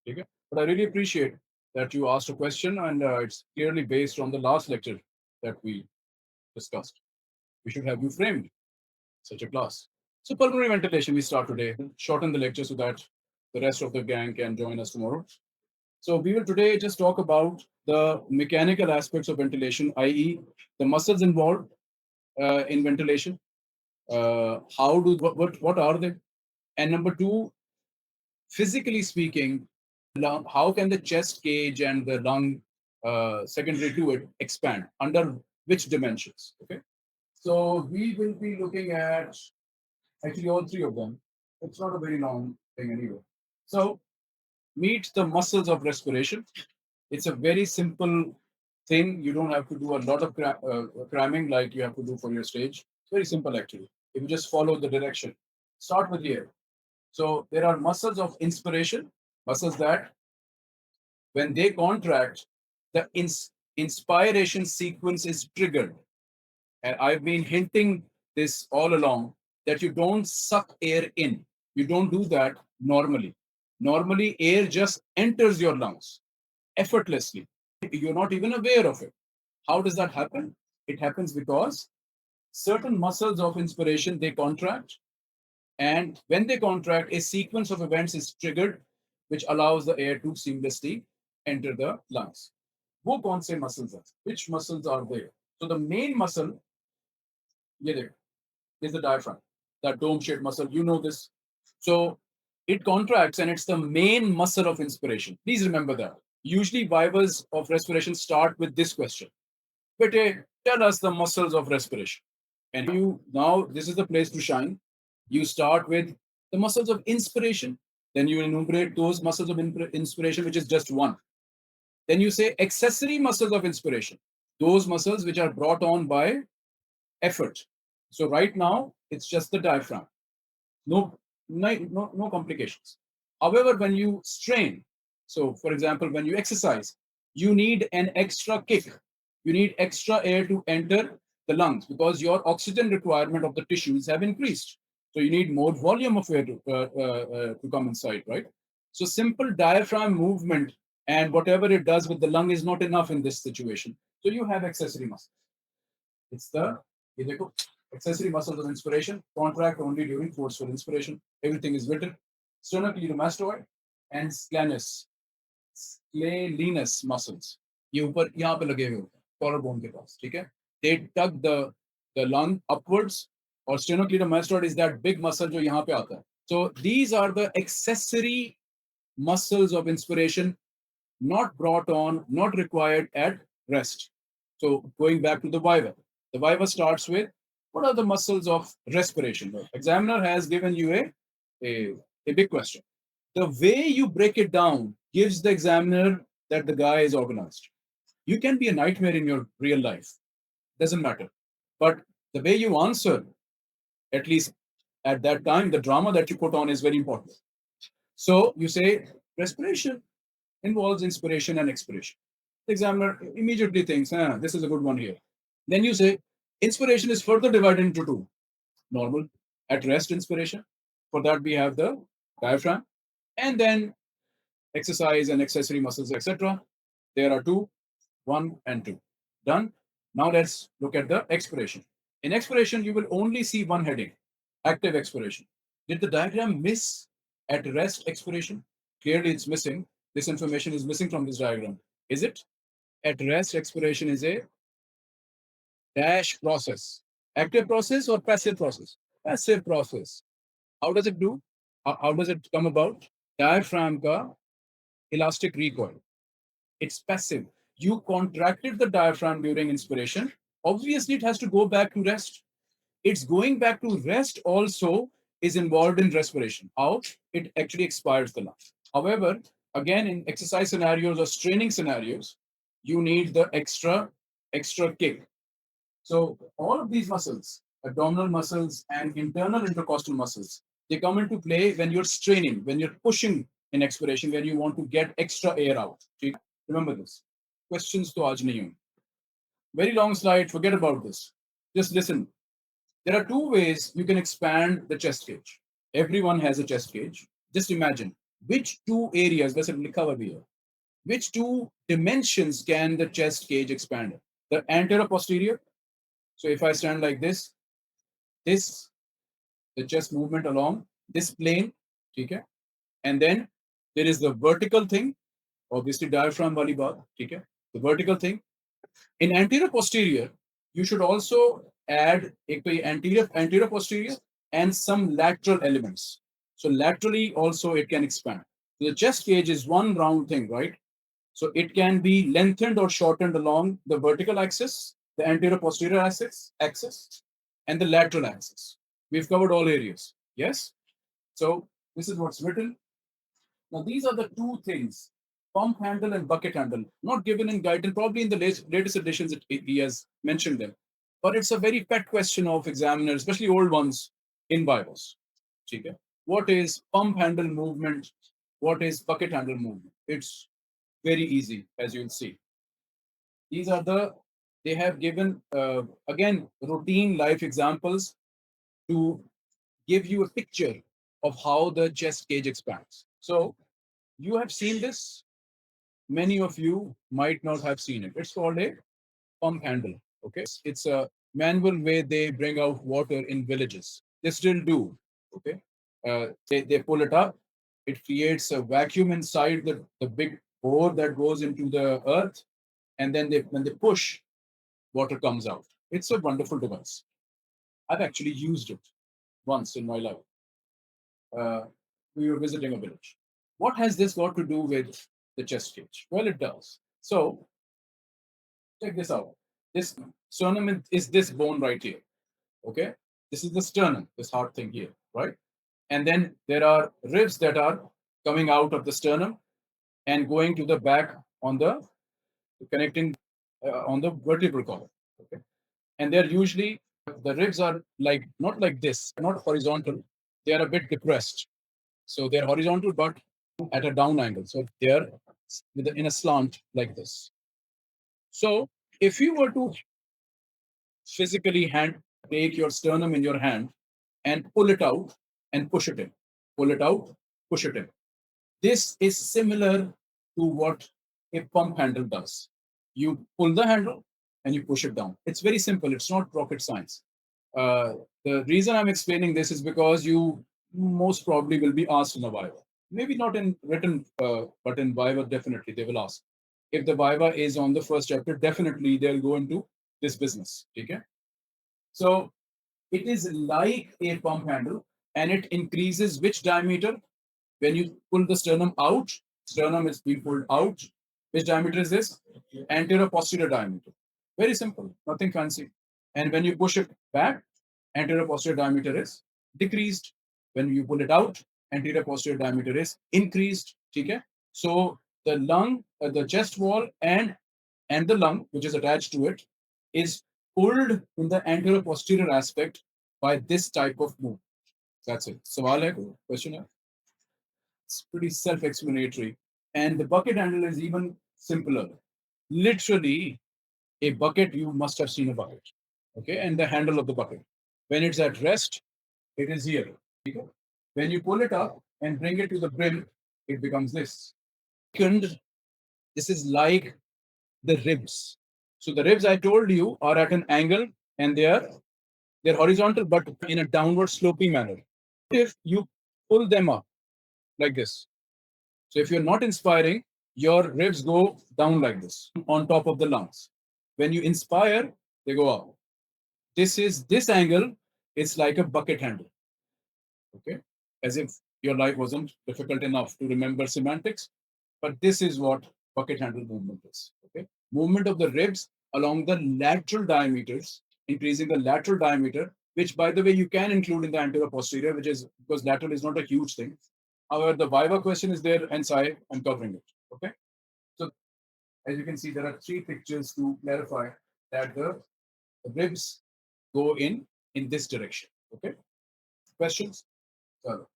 Okay? But I really appreciate that you asked a question, and it's clearly based on the last lecture that we discussed. We should have you framed such a class. So pulmonary ventilation, we start today. Shorten the lecture so that the rest of the gang can join us tomorrow. So we will today just talk about the mechanical aspects of ventilation, i.e., the muscles involved in ventilation. How do what are they? And number two, physically speaking, how can the chest cage and the lung secondary to it expand? Under which dimensions? Okay. So we will be looking at actually all three of them. It's not a very long thing anyway. So meet the muscles of respiration. It's a very simple thing. You don't have to do a lot of cramming like you have to do for your stage. It's very simple actually. If you just follow the direction, start with here. So there are muscles of inspiration, muscles that when they contract, the inspiration sequence is triggered. And I've been hinting this all along that you don't suck air in. You don't do that normally. Normally, air just enters your lungs effortlessly. You're not even aware of it. How does that happen? It happens because certain muscles of inspiration they contract, and when they contract, a sequence of events is triggered, which allows the air to seamlessly enter the lungs. वो कौन से muscles हैं? Which muscles are there? So the main muscle, ये देखो, is the diaphragm, that dome-shaped muscle. You know this. So it contracts, and it's the main muscle of inspiration. Please remember that. Usually, vivas of respiration start with this question: Bete, tell us the muscles of respiration. And you now, this is the place to shine. You start with the muscles of inspiration. Then you enumerate those muscles of inspiration, which is just one. Then you say accessory muscles of inspiration, those muscles which are brought on by effort. So right now, it's just the diaphragm. No complications. However, when you strain, so for example, when you exercise, you need an extra kick. You need extra air to enter the lungs because your oxygen requirement of the tissues have increased. So you need more volume of air to come inside, right? So simple diaphragm movement and whatever it does with the lung is not enough in this situation. So you have accessory muscles. It's the ये देखो, accessory muscles of inspiration contract only during forceful inspiration. Everything is written. Sternocleidomastoid and scalenos muscles. ये ऊपर यहाँ पे लगे हुए होते हैं collarbone के पास, ठीक है? They tug the lung upwards, or sternocleidomastoid is that big muscle जो यहाँ पे आता है. So these are the accessory muscles of inspiration, not brought on, not required at rest. So going back to the viva starts with what are the muscles of respiration? The examiner has given you a big question. The way you break it down gives the examiner that the guy is organized. You can be a nightmare in your real life, doesn't matter. But the way you answer, at least at that time, the drama that you put on is very important. So you say respiration involves inspiration and expiration. The examiner immediately thinks, this is a good one here. Then you say, inspiration is further divided into two: normal, at rest inspiration. For that, we have the diaphragm, and then exercise and accessory muscles, etc. There are two, one and two. Done. Now let's look at the expiration. In expiration, you will only see one heading: active expiration. Did the diagram miss at rest expiration? Clearly, it's missing. This information is missing from this diagram. Is it? At rest expiration is a dash process. Active process or passive process? Passive process. How does it do? How does it come about? Diaphragm ka elastic recoil. It's passive. You contracted the diaphragm during inspiration. Obviously, it has to go back to rest. It's going back to rest also is involved in respiration. How? It actually expires the lung. However, again, in exercise scenarios or straining scenarios, you need the extra kick. So all of these muscles, abdominal muscles and internal intercostal muscles, they come into play when you're straining, when you're pushing in expiration, when you want to get extra air out. Remember this. Questions to aaj nahi hoंगे. Very long slide, forget about this. Just listen. There are two ways you can expand the chest cage. Everyone has a chest cage. Just imagine which two areas, let's recover here, which two dimensions can the chest cage expand? The anterior posterior. So if I stand like this, the chest movement along this plane, okay? And then there is the vertical thing, obviously diaphragm wali baat, okay? The vertical thing. In anterior posterior, you should also add a anterior posterior and some lateral elements. So laterally also it can expand. The chest cage is one round thing, right? So it can be lengthened or shortened along the vertical axis, the anterior posterior axis, and the lateral axis. We've covered all areas. Yes? So this is what's written. Now, these are the two things, pump handle and bucket handle, not given in Guyton. Probably in the latest editions, he has mentioned them. But it's a very pet question of examiners, especially old ones in Bibles. Okay? What is pump handle movement? What is bucket handle movement? It's very easy, as you'll see. These are they have given, again, routine life examples to give you a picture of how the chest cage expands. So you have seen this. Many of you might not have seen it. It's called a pump handle. Okay, it's a manual way they bring out water in villages. They still do. Okay, they pull it up. It creates a vacuum inside the big bore that goes into the earth, and then when they push, water comes out. It's a wonderful device. I've actually used it once in my life. Uh, we were visiting a village. What has this got to do with the chest cage? Well, it does. So check this out. This sternum is this bone right here. Okay, this is the sternum, this hard thing here, right? And then there are ribs that are coming out of the sternum and going to the back on the connecting on the vertebral column. Okay, and they're usually the ribs are like not like this, not horizontal. They are a bit depressed, so they're horizontal but at a down angle. So they're in a slant like this. So if you were to physically hand take your sternum in your hand and pull it out and push it in, pull it out, push it in. This is similar to what a pump handle does. You pull the handle and you push it down. It's very simple. It's not rocket science. Uh, the reason I'm explaining this is because you most probably will be asked in a Viva. Maybe not in written, but in Viva, definitely they will ask. If the Viva is on the first chapter, definitely they'll go into this business. Okay? So it is like a pump handle and it increases which diameter? When you pull the sternum out, sternum is being pulled out. Which diameter is this? Anterior posterior diameter. Very simple, nothing fancy. And when you push it back, anterior posterior diameter is decreased. When you pull it out, anterior posterior diameter is increased. Okay? So the lung, the chest wall, and the lung, which is attached to it, is pulled in the anterior posterior aspect by this type of move. That's it. Sawal hai koi? Question hai? It's pretty self-explanatory. And the bucket handle is even simpler. Literally, a bucket, you must have seen a bucket. Okay, and the handle of the bucket. When it's at rest, it is here. Okay? When you pull it up and bring it to the brim, it becomes this. Second, this is like the ribs. So the ribs I told you are at an angle and they're horizontal but in a downward sloping manner. If you pull them up like this, so if you're not inspiring, your ribs go down like this on top of the lungs. When you inspire, they go up. This angle is like a bucket handle. Okay, as if your life wasn't difficult enough to remember semantics, but this is what bucket handle movement is. Okay, movement of the ribs along the lateral diameters, increasing the lateral diameter, which by the way you can include in the anterior posterior, which is because lateral is not a huge thing. However, the Viva question is there, and I'm covering it. Okay, so as you can see, there are three pictures to clarify that the ribs go in this direction. Okay, questions? So,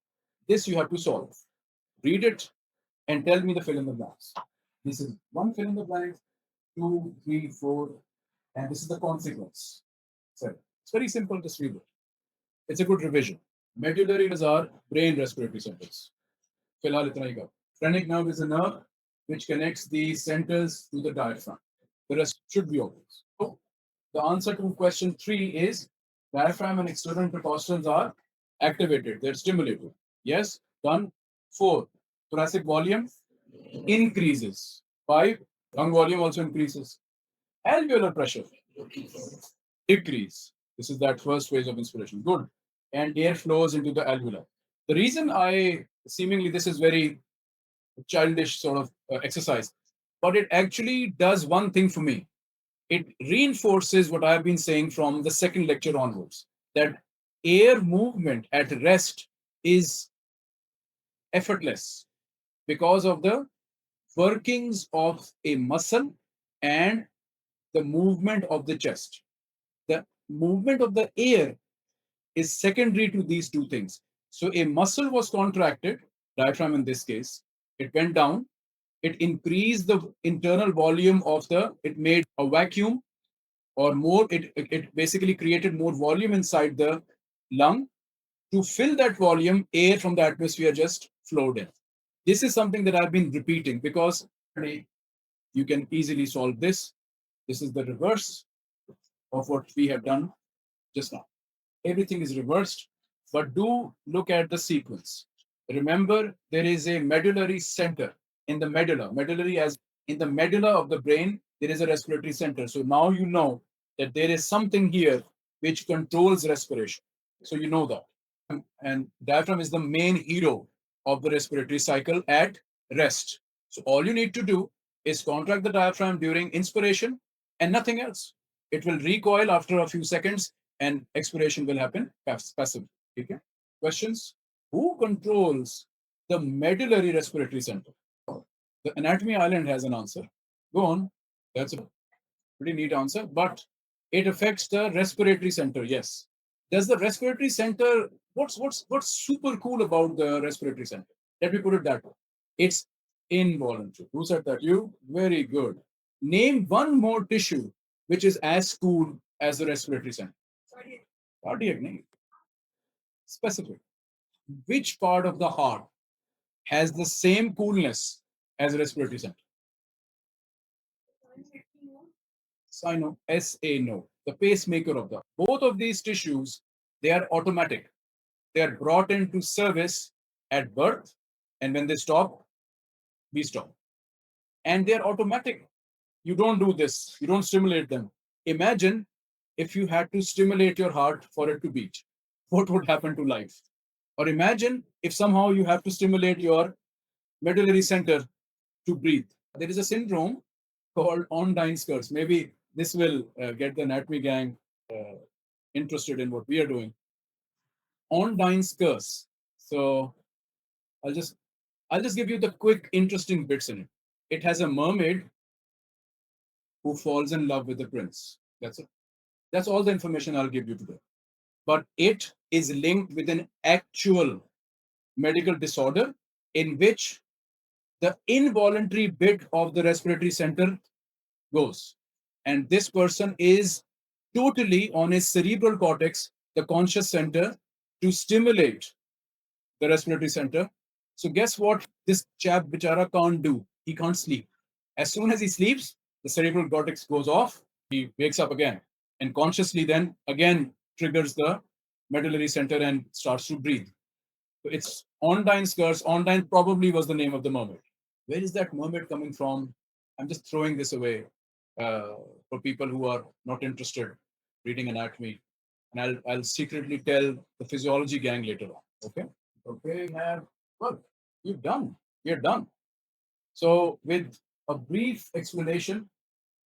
this you have to solve. Read it and tell me the fill in the blanks. This is one fill in the blank, two, three, four, and this is the consequence. So it's very simple. Just read it. It's a good revision. Medullary are brain respiratory centers. फिलहाल इतना ही का. Phrenic nerve is a nerve which connects the centers to the diaphragm. The rest should be obvious. So the answer to question 3 is diaphragm and external intercostals are activated. They're stimulated. Yes, done. 4. Thoracic volume increases. 5. Lung volume also increases. Alveolar pressure decrease. This is that first phase of inspiration. Good. And air flows into the alveolar. The reason I seemingly this is very childish sort of exercise, but it actually does one thing for me. It reinforces what I have been saying from the second lecture onwards, that air movement at rest is effortless because of the workings of a muscle and the movement of the chest. The movement of the air is secondary to these two things. So a muscle was contracted, diaphragm in this case, it went down, it increased the internal volume of it made a vacuum or more, it basically created more volume inside the lung. To fill that volume, air from the atmosphere just flowed in. This is something that I've been repeating because you can easily solve this. This is the reverse of what we have done just now. Everything is reversed, but do look at the sequence. Remember, there is a medullary center in the medulla. Medullary, as in the medulla of the brain, there is a respiratory center. So now you know that there is something here which controls respiration. So you know that. And diaphragm is the main hero of the respiratory cycle at rest. So all you need to do is contract the diaphragm during inspiration and nothing else. It will recoil after a few seconds and expiration will happen passively. Okay? Questions? Who controls the medullary respiratory center? The anatomy island has an answer. Go on. That's a pretty neat answer, but it affects the respiratory center. Yes. Does the respiratory center? What's super cool about the respiratory center? Let me put it that way. It's involuntary. Who said that? You. Very good. Name one more tissue which is as cool as the respiratory center. Cardiac name. Specific. Which part of the heart has the same coolness as the respiratory center? Sino, SANO, the pacemaker of the. Both of these tissues, they are automatic. They are brought into service at birth, and when they stop, we stop. And they are automatic. You don't do this, you don't stimulate them. Imagine if you had to stimulate your heart for it to beat. What would happen to life? Or imagine if somehow you have to stimulate your medullary center to breathe. There is a syndrome called Ondine's curse. Maybe this will get the anatomy gang interested in what we are doing. Ondine's curse. So I'll just I'll just give you the quick, interesting bits in it. It has a mermaid who falls in love with the prince. That's it. That's all the information I'll give you today. But it is linked with an actual medical disorder in which the involuntary bit of the respiratory center goes. And this person is totally on his cerebral cortex, the conscious center, to stimulate the respiratory center. So, guess what this chap bichara can't do? He can't sleep. As soon as he sleeps, the cerebral cortex goes off, he wakes up again, and consciously then again triggers the medullary center and starts to breathe. So it's Ondine's curse. Ondine probably was the name of the mermaid. Where is that mermaid coming from? I'm just throwing this away uh, for people who are not interested reading anatomy, and I'll secretly tell the physiology gang later on. Okay. Okay. Have well, you've done. You're done. So with a brief explanation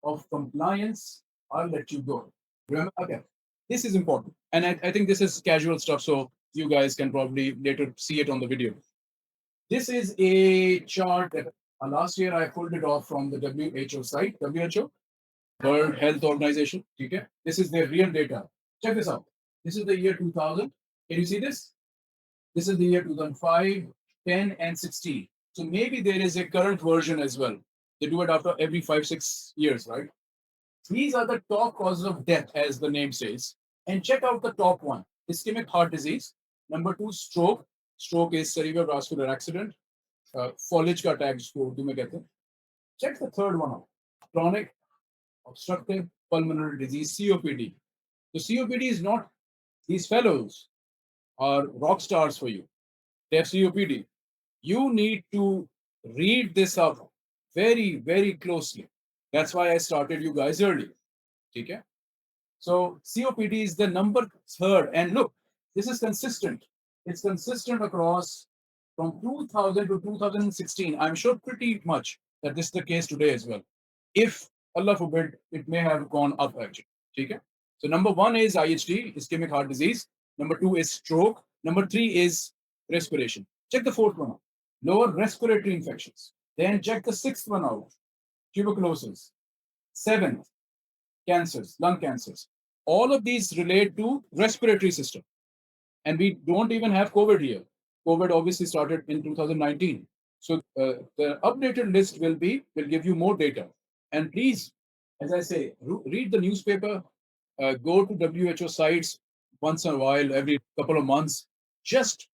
of compliance, I'll let you go. Remember, okay, this is important, and I think this is casual stuff, so you guys can probably later see it on the video. This is a chart that last year I pulled it off from the WHO site, WHO, World Health Organization. Okay, this is their real data. Check this out. This is the year 2000. Can you see this? This is the year 2005, 10, and 16. So maybe there is a current version as well. They do it after every 5, 6 years, right? These are the top causes of death, as the name says. And check out the top one: ischemic heart disease. Number two, stroke. Stroke is cerebrovascular accident. foliage का tag जिसको उर्दू में कहते हैं. Check the third one out. Chronic obstructive pulmonary disease, COPD. So COPD is not, these fellows are rock stars for you. They have COPD. You need to read this up very, very closely. That's why I started you guys early. Okay? So COPD is the number third. And look, this is consistent. It's consistent across from 2000 to 2016. I'm sure pretty much that this is the case today as well. If Allah forbid, it may have gone up actually. Okay? So number one is IHD, ischemic heart disease. Number two is stroke. Number three is respiration. Check the fourth one out. Lower respiratory infections. Then check the sixth one out. Tuberculosis. Seventh, cancers, lung cancers. All of these relate to respiratory system. And we don't even have COVID here. COVID obviously started in 2019. So the updated list will give you more data. And please, as I say, read the newspaper, go to WHO sites once in a while, every couple of months. Just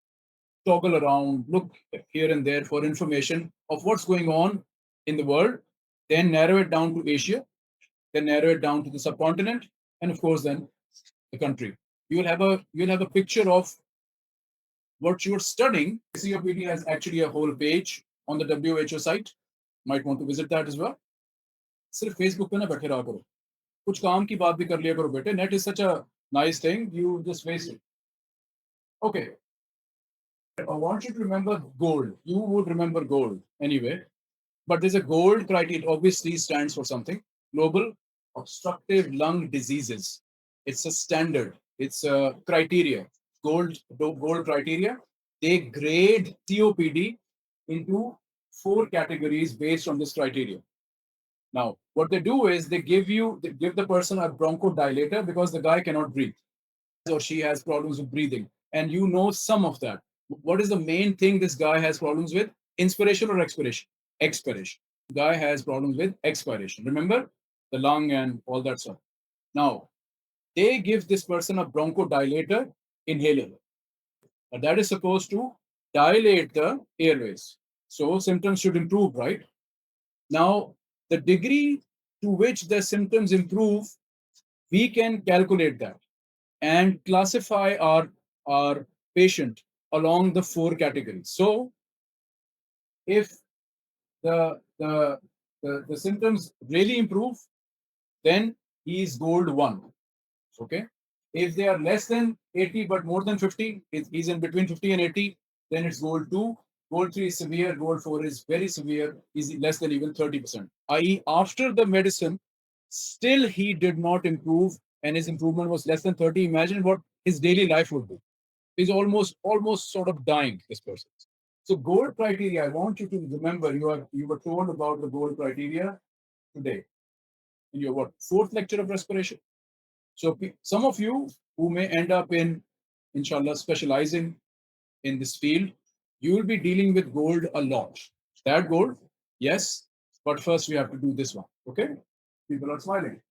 toggle around, look here and there for information of what's going on in the world, then narrow it down to Asia, then narrow it down to the subcontinent, and of course then the country. You'll have a picture of what you're studying. COPD has actually a whole page on the WHO site. Might want to visit that as well. सिर्फ Facebook पे ना बैठे रहा करो, कुछ काम की बात भी कर लिया करो बेटे. Net is such a nice thing, you just waste it. Okay, I want you to remember gold. You would remember gold anyway. But there's a gold criteria. It obviously stands for something. Global obstructive lung diseases. It's a standard. It's a criteria. Gold criteria. They grade COPD into four categories based on this criteria. Now, what they do is they give the person a bronchodilator because the guy cannot breathe or she has problems with breathing. And you know some of that. What is the main thing this guy has problems with? Inspiration or expiration? Expiration. Guy has problems with expiration. Remember the lung and all that stuff. Now, they give this person a bronchodilator inhaler. That is supposed to dilate the airways. So symptoms should improve, right? Now, the degree to which the symptoms improve, we can calculate that and classify our patient along the four categories. So if the symptoms really improve, then he is gold one. Okay. If they are less than 80 but more than 50, he's in between 50 and 80, then it's gold two. Gold three is severe, gold four is very severe, is less than even 30%. I.e., after the medicine, still he did not improve and his improvement was less than 30. Imagine what his daily life would be. He's almost sort of dying, this person. So gold criteria, I want you to remember you were told about the gold criteria today in your what fourth lecture of respiration. So some of you who may end up in, inshallah, specializing in this field, you will be dealing with gold a lot. That gold, yes, but first we have to do this one. Okay? People are smiling.